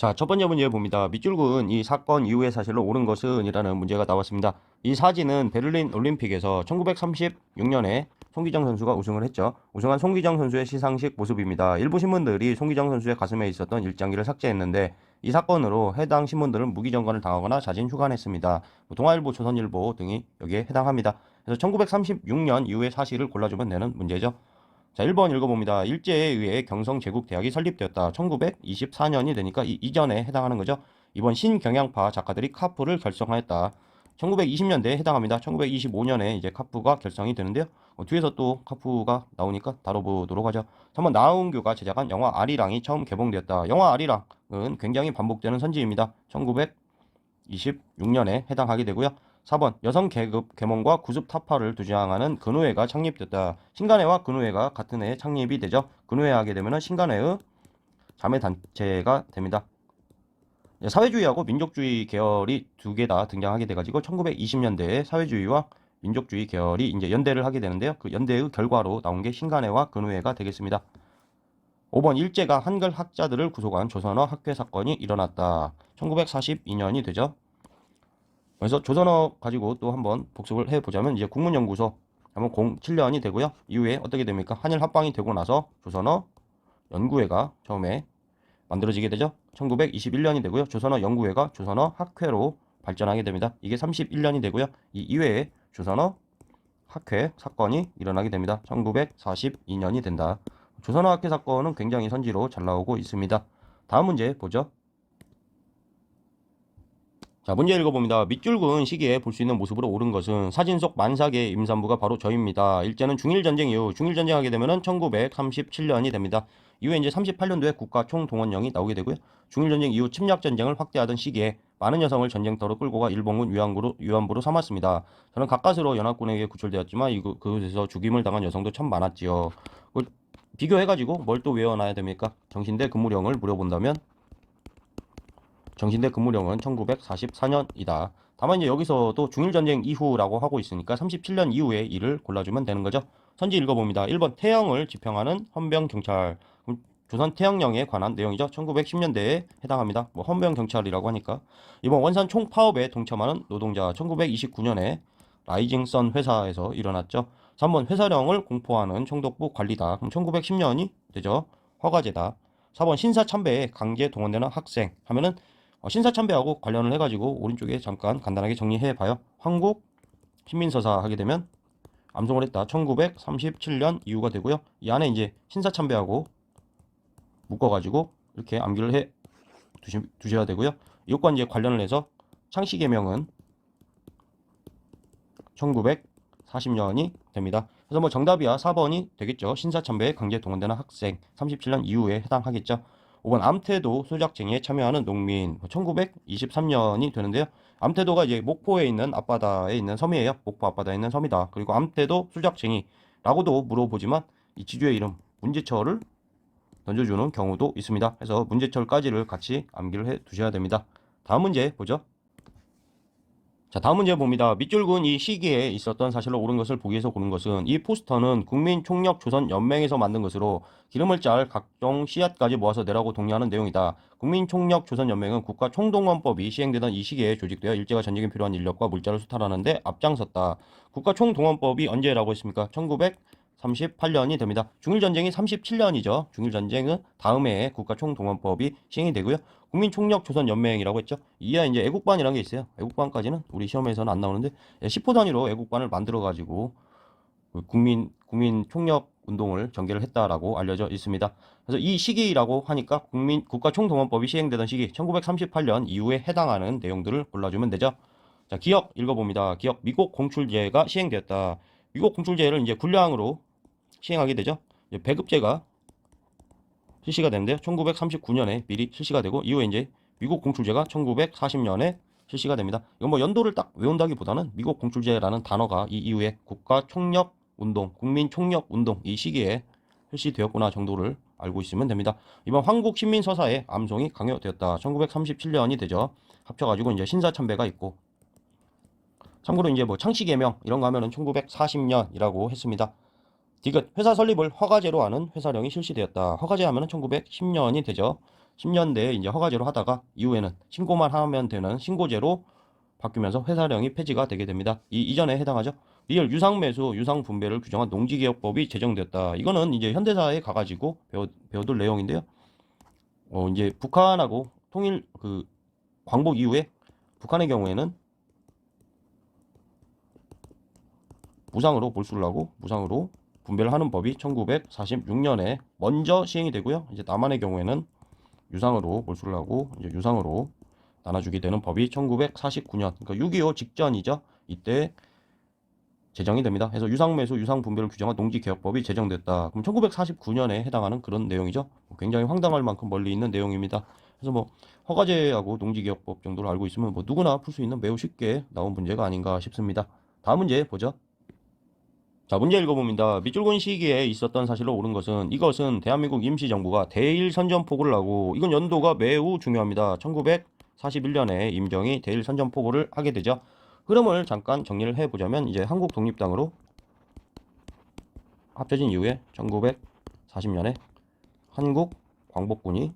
자, 첫 번째 문제 봅니다. 밑줄근 이 사건 이후의 사실로 옳은 것은 이라는 문제가 나왔습니다. 이 사진은 베를린 올림픽에서 1936년에 송기정 선수가 우승을 했죠. 우승한 송기정 선수의 시상식 모습입니다. 일부 신문들이 송기정 선수의 가슴에 있었던 일장기를 삭제했는데 이 사건으로 해당 신문들은 무기정권을 당하거나 자진 휴관했습니다. 동아일보, 조선일보 등이 여기에 해당합니다. 그래서 1936년 이후의 사실을 골라주면 되는 문제죠. 자, 1번 읽어봅니다. 일제에 의해 경성제국대학이 설립되었다. 1924년이 되니까 이전에 해당하는 거죠. 2번 신경향파 작가들이 카프를 결성하였다. 1920년대에 해당합니다. 1925년에 이제 카프가 결성이 되는데요. 뒤에서 또 카프가 나오니까 다뤄보도록 하죠. 3번 나은교가 제작한 영화 아리랑이 처음 개봉되었다. 영화 아리랑은 굉장히 반복되는 선지입니다. 1926년에 해당하게 되고요. 4번 여성 계급 계몽과 구습 타파를 주장하는 근우회가 창립됐다. 신간회와 근우회가 같은 해에 창립이 되죠. 근우회 하게 되면 신간회의 자매단체가 됩니다. 사회주의하고 민족주의 계열이 두 개 다 등장하게 돼가지고 1920년대에 사회주의와 민족주의 계열이 이제 연대를 하게 되는데요. 그 연대의 결과로 나온 게 신간회와 근우회가 되겠습니다. 5번 일제가 한글 학자들을 구속한 조선어 학회 사건이 일어났다. 1942년이 되죠. 그래서 조선어 가지고 또 한번 복습을 해보자면 이제 국문연구소 한번 07년이 되고요. 이후에 어떻게 됩니까? 한일 합방이 되고 나서 조선어 연구회가 처음에 만들어지게 되죠. 1921년이 되고요. 조선어 연구회가 조선어 학회로 발전하게 됩니다. 이게 31년이 되고요. 이 이외에 조선어 학회 사건이 일어나게 됩니다. 1942년이 된다. 조선어 학회 사건은 굉장히 선지로 잘 나오고 있습니다. 다음 문제 보죠. 자, 문제 읽어봅니다. 밑줄 그은 시기에 볼 수 있는 모습으로 옳은 것은 사진 속 만삭의 임산부가 바로 저입니다. 일제는 중일전쟁 이후 중일전쟁 하게 되면은 1937년이 됩니다. 이후에 이제 38년도에 국가 총동원령이 나오게 되고요. 중일전쟁 이후 침략전쟁을 확대하던 시기에 많은 여성을 전쟁터로 끌고 가 일본군 위안부로 삼았습니다. 저는 가까스로 연합군에게 구출되었지만 그곳에서 죽임을 당한 여성도 참 많았지요. 비교해가지고 뭘 또 외워놔야 됩니까? 정신대 근무령을 물어본다면 정신대 근무령은 1944년이다. 다만 이제 여기서도 중일전쟁 이후라고 하고 있으니까 37년 이후의 일을 골라주면 되는 거죠. 선지 읽어봅니다. 1번 태영을 지평하는 헌병경찰. 조선 태영령에 관한 내용이죠. 1910년대에 해당합니다. 뭐 헌병경찰이라고 하니까. 2번 원산 총파업에 동참하는 노동자. 1929년에 라이징선 회사에서 일어났죠. 3번 회사령을 공포하는 총독부 관리다. 그럼 1910년이 되죠. 허가제다. 4번 신사참배에 강제 동원되는 학생 하면은 신사참배하고 관련을 해가지고 오른쪽에 잠깐 간단하게 정리해봐요. 한국 신민서사 하게 되면 암송을 했다. 1937년 이후가 되고요. 이 안에 이제 신사참배하고 묶어가지고 이렇게 암기를 해 두셔야 되고요. 이것과 이제 관련을 해서 창씨개명은 1940년이 됩니다. 그래서 뭐 정답이야 4번이 되겠죠. 신사참배에 강제 동원되는 학생 37년 이후에 해당하겠죠. 5번 암태도 소작쟁이에 참여하는 농민 1923년이 되는데요. 암태도가 이제 목포에 있는 앞바다에 있는 섬이에요. 목포 앞바다에 있는 섬이다. 그리고 암태도 수작쟁이라고도 물어보지만 이 지주의 이름 문제철을 던져주는 경우도 있습니다. 그래서 문제철까지를 같이 암기를 해 두셔야 됩니다. 다음 문제 보죠. 자, 다음 문제 봅니다. 밑줄 그은 이 시기에 있었던 사실로 옳은 것을 보기 위해서 고른 것은 이 포스터는 국민총력조선연맹에서 만든 것으로 기름을 짤 각종 씨앗까지 모아서 내라고 독려하는 내용이다. 국민총력조선연맹은 국가총동원법이 시행되던 이 시기에 조직되어 일제가 전쟁에 필요한 인력과 물자를 수탈하는 데 앞장섰다. 국가총동원법이 언제라고 했습니까? 1938년이 됩니다. 중일전쟁이 37년이죠. 중일전쟁은 다음 해에 국가총동원법이 시행이 되고요. 국민총력조선연맹이라고 했죠. 이하 이제 애국반이라는 게 있어요. 애국반까지는 우리 시험에서는 안 나오는데 10호 단위로 애국반을 만들어 가지고 국민 총력 운동을 전개를 했다라고 알려져 있습니다. 그래서 이 시기라고 하니까 국가총동원법이 시행되던 시기 1938년 이후에 해당하는 내용들을 골라주면 되죠. 자, 기억 읽어봅니다. 기억 미국 공출제가 시행되었다. 미국 공출제를 이제 군량으로 시행하게 되죠. 배급제가 실시가 되는데요. 1939년에 미리 실시가 되고 이후에 이제 미국 공출제가 1940년에 실시가 됩니다. 이건 뭐 연도를 딱 외운다기보다는 미국 공출제라는 단어가 이 이후에 국가 총력 운동, 국민 총력 운동 이 시기에 실시되었구나 정도를 알고 있으면 됩니다. 이번 한국 신민 서사에 암송이 강요되었다. 1937년이 되죠. 합쳐가지고 이제 신사참배가 있고 참고로 이제 뭐 창씨개명 이런 거 하면은 1940년이라고 했습니다. 디귿 회사 설립을 허가제로 하는 회사령이 실시되었다. 허가제 하면은 1910년이 되죠. 10년대에 이제 허가제로 하다가 이후에는 신고만 하면 되는 신고제로 바뀌면서 회사령이 폐지가 되게 됩니다. 이 이전에 해당하죠. 리얼 유상매수, 유상분배를 규정한 농지개혁법이 제정됐다. 이거는 이제 현대사에 가가지고 배워둘 내용인데요. 이제 북한하고 통일 광복 이후에 북한의 경우에는 무상으로 몰수를 하고 무상으로 분배를 하는 법이 1946년에 먼저 시행이 되고요. 이제 남한의 경우에는 유상으로 몰수를 하고 이제 유상으로 나눠주게 되는 법이 1949년, 그러니까 6.25 직전이죠. 이때 제정이 됩니다. 그래서 유상매수, 유상분배를 규정한 농지개혁법이 제정됐다. 그럼 1949년에 해당하는 그런 내용이죠. 굉장히 황당할 만큼 멀리 있는 내용입니다. 그래서 뭐 허가제하고 농지개혁법 정도를 알고 있으면 뭐 누구나 풀 수 있는 매우 쉽게 나온 문제가 아닌가 싶습니다. 다음 문제 보죠. 자, 문제 읽어봅니다. 밑줄근 시기에 있었던 사실로 옳은 것은 이것은 대한민국 임시정부가 대일선전포고를 하고 이건 연도가 매우 중요합니다. 1941년에 임정이 대일선전포고를 하게 되죠. 흐름을 잠깐 정리를 해보자면 이제 한국 독립당으로 합쳐진 이후에 1940년에 한국 광복군이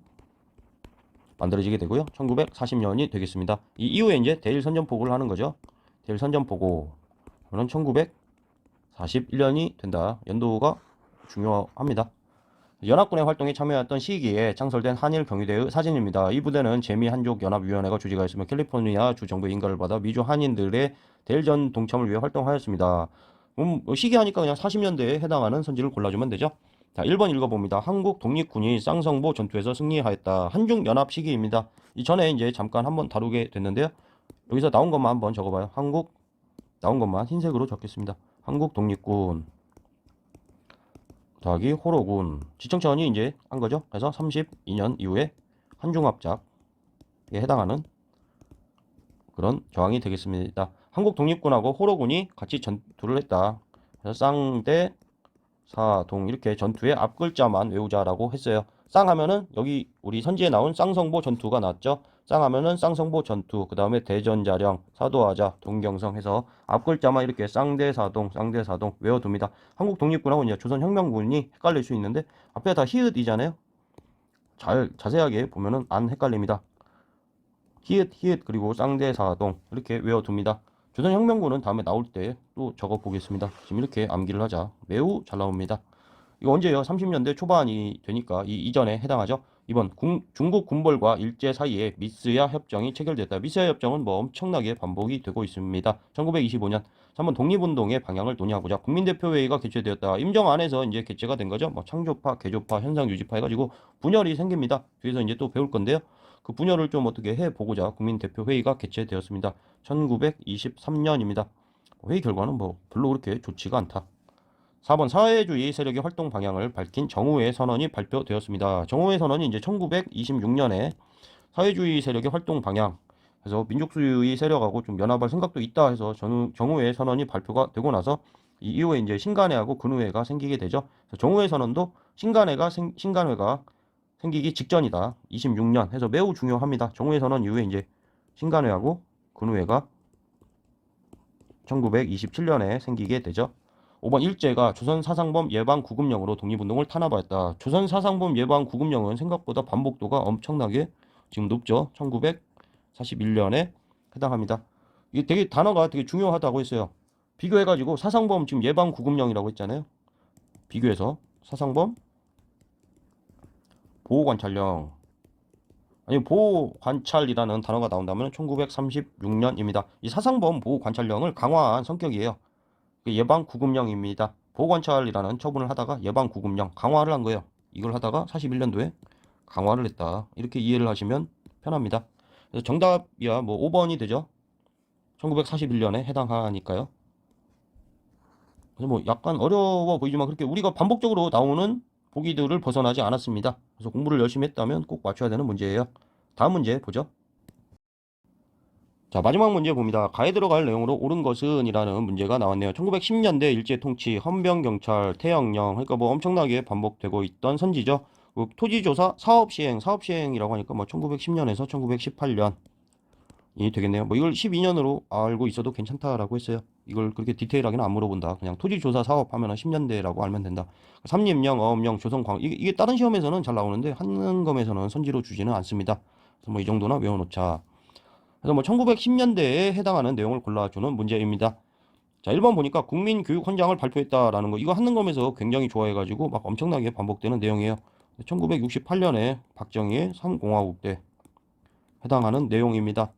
만들어지게 되고요. 1940년이 되겠습니다. 이 이후에 이제 대일선전포고를 하는 거죠. 대일선전포고는 1941년이 된다. 연도가 중요합니다. 연합군의 활동에 참여했던 시기에 창설된 한일경위대의 사진입니다. 이 부대는 재미한족연합위원회가 주재가 있으며 캘리포니아 주 정부의 인가를 받아 미주 한인들의 대일전 동참을 위해 활동하였습니다. 시기하니까 그냥 40년대에 해당하는 선지를 골라주면 되죠. 자, 1번 읽어봅니다. 한국 독립군이 쌍성보 전투에서 승리하였다. 한중연합 시기입니다. 이전에 이제 잠깐 한번 다루게 됐는데요. 여기서 나온 것만 한번 적어봐요. 한국 나온 것만 흰색으로 적겠습니다. 한국 독립군 더하기 호로군 지청천이 이제 한 거죠. 그래서 32년 이후에 한중합작에 해당하는 그런 저항이 되겠습니다. 한국 독립군하고 호로군이 같이 전투를 했다. 그래서 쌍대 사동 이렇게 전투의 앞글자만 외우자라고 했어요. 쌍하면은 여기 우리 선지에 나온 쌍성보 전투가 나왔죠. 쌍하면은 쌍성보 전투, 그 다음에 대전자령, 사도하자, 동경성 해서 앞글자만 이렇게 쌍대사동, 쌍대사동 외워둡니다. 한국 독립군하고 이제 조선혁명군이 헷갈릴 수 있는데 앞에 다 히읗이잖아요. 잘 자세하게 보면은 안 헷갈립니다. 히읗, 히읗 그리고 쌍대사동 이렇게 외워둡니다. 조선혁명군은 다음에 나올 때 또 적어보겠습니다. 지금 이렇게 암기를 하자. 매우 잘 나옵니다. 이거 언제요? 30년대 초반이 되니까 이 이전에 해당하죠. 이번 중국 군벌과 일제 사이에 미스야 협정이 체결됐다. 미스야 협정은 뭐 엄청나게 반복이 되고 있습니다. 1925년 3번 독립운동의 방향을 논의하고자 국민대표회의가 개최되었다. 임정 안에서 이제 개최가 된 거죠. 뭐 창조파, 개조파, 현상유지파 해가지고 분열이 생깁니다. 뒤에서 이제 또 배울 건데요. 그 분열을 좀 어떻게 해보고자 국민대표회의가 개최되었습니다. 1923년입니다. 회의 결과는 뭐 별로 그렇게 좋지가 않다. 4번 사회주의 세력의 활동 방향을 밝힌 정우회 선언이 발표되었습니다. 정우회 선언이 이제 1926년에 사회주의 세력의 활동 방향 그래서 민족주의 세력하고 좀 연합할 생각도 있다 해서 정우회 선언이 발표가 되고 나서 이 이후에 이제 신간회하고 근우회가 생기게 되죠. 정우회 선언도 신간회가 생기기 직전이다. 26년 해서 매우 중요합니다. 정우회 선언 이후에 이제 신간회하고 근우회가 1927년에 생기게 되죠. 5번 일제가 조선사상범 예방 구금령으로 독립운동을 탄압하였다. 조선사상범 예방 구금령은 생각보다 반복도가 엄청나게 지금 높죠. 1941년에 해당합니다. 이게 되게 단어가 되게 중요하다고 했어요. 비교해가지고 사상범 지금 예방 구금령이라고 했잖아요. 비교해서 사상범 보호관찰령 아니 보호관찰이라는 단어가 나온다면 1936년입니다. 이 사상범 보호관찰령을 강화한 성격이에요. 예방구금령입니다. 보호관찰이라는 처분을 하다가 예방구금령 강화를 한 거예요. 이걸 하다가 41년도에 강화를 했다. 이렇게 이해를 하시면 편합니다. 그래서 정답이야 뭐 5번이 되죠. 1941년에 해당하니까요. 그래서 뭐 약간 어려워 보이지만 그렇게 우리가 반복적으로 나오는 보기들을 벗어나지 않았습니다. 그래서 공부를 열심히 했다면 꼭 맞춰야 되는 문제예요. 다음 문제 보죠. 자, 마지막 문제 봅니다. 가에 들어갈 내용으로 옳은 것은 이라는 문제가 나왔네요. 1910년대 일제통치, 헌병경찰, 태영령 그러니까 뭐 엄청나게 반복되고 있던 선지죠. 토지조사, 사업시행이라고 하니까 뭐 1910년에서 1918년이 되겠네요. 뭐 이걸 12년으로 알고 있어도 괜찮다라고 했어요. 이걸 그렇게 디테일하게는 안 물어본다. 그냥 토지조사 사업 하면은 10년대라고 알면 된다. 삼림령, 어업령, 조선광 이게 다른 시험에서는 잘 나오는데 한능검에서는 선지로 주지는 않습니다. 그래서 뭐 이 정도나 외워놓자. 그래서 뭐 1910년대에 해당하는 내용을 골라주는 문제입니다. 자, 1번 보니까 국민교육헌장을 발표했다라는 거. 이거 한능검에서 굉장히 좋아해가지고 막 엄청나게 반복되는 내용이에요. 1968년에 박정희의 3공화국 때 해당하는 내용입니다.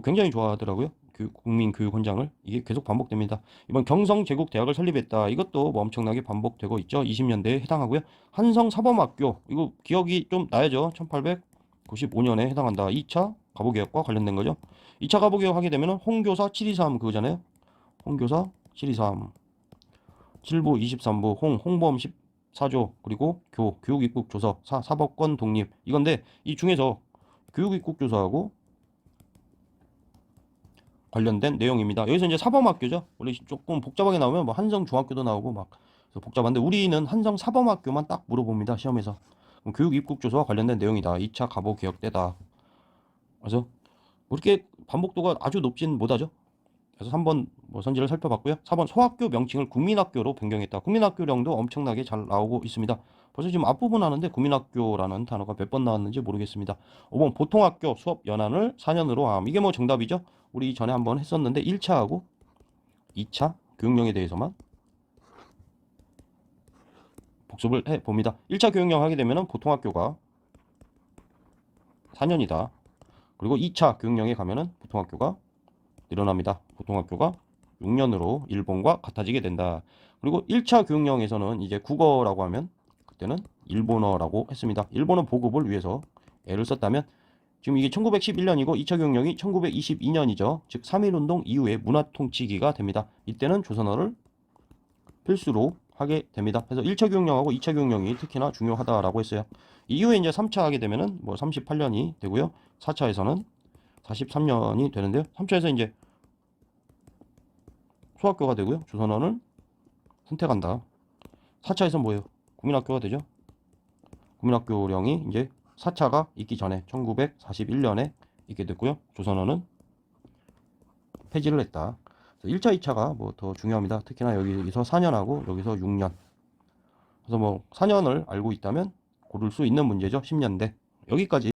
굉장히 좋아하더라고요. 국민교육헌장을. 이게 계속 반복됩니다. 이번 경성제국대학을 설립했다. 이것도 뭐 엄청나게 반복되고 있죠. 20년대에 해당하고요. 한성사범학교. 이거 기억이 좀 나야죠. 1895년에 해당한다. 2차 가보개혁과 관련된 거죠. 2차 가보개혁 하게 되면 홍교사 723 그거잖아요. 홍교사 723 7부 23부 홍범 14조 그리고 교육입국조서 사법권 독립 이건데 이 중에서 교육입국조서하고 관련된 내용입니다. 여기서 이제 사범학교죠. 원래 조금 복잡하게 나오면 뭐 한성중학교도 나오고 막 복잡한데 우리는 한성사범학교만 딱 물어봅니다. 시험에서. 그럼 교육입국조서와 관련된 내용이다. 2차 가보개혁 때다. 그래서 뭐 이렇게 반복도가 아주 높진 못하죠. 그래서 3번 뭐 선지를 살펴봤고요. 4번 소학교 명칭을 국민학교로 변경했다. 국민학교령도 엄청나게 잘 나오고 있습니다. 벌써 지금 앞부분 하는데 국민학교라는 단어가 몇 번 나왔는지 모르겠습니다. 5번 보통학교 수업 연한을 4년으로 함. 이게 뭐 정답이죠? 우리 전에 한번 했었는데 1차하고 2차 교육령에 대해서만 복습을 해봅니다. 1차 교육령 하게 되면 보통학교가 4년이다. 그리고 2차 교육령에 가면은 보통학교가 늘어납니다. 보통학교가 6년으로 일본과 같아지게 된다. 그리고 1차 교육령에서는 이제 국어라고 하면 그때는 일본어라고 했습니다. 일본어 보급을 위해서 애를 썼다면 지금 이게 1911년이고 2차 교육령이 1922년이죠. 즉 3.1운동 이후에 문화통치기가 됩니다. 이때는 조선어를 필수로 하게 됩니다. 그래서 1차 교육령하고 2차 교육령이 특히나 중요하다라고 했어요. 이후에 이제 3차 하게 되면은 뭐 38년이 되고요. 4차에서는 43년이 되는데요. 3차에서 이제 소학교가 되고요. 조선어를 선택한다. 4차에서 뭐예요? 국민학교가 되죠. 국민학교령이 이제 4차가 있기 전에 1941년에 있게 됐고요. 조선어는 폐지를 했다. 1차, 2차가 뭐 더 중요합니다. 특히나 여기서 4년하고 여기서 6년. 그래서 뭐 4년을 알고 있다면 고를 수 있는 문제죠. 10년대. 여기까지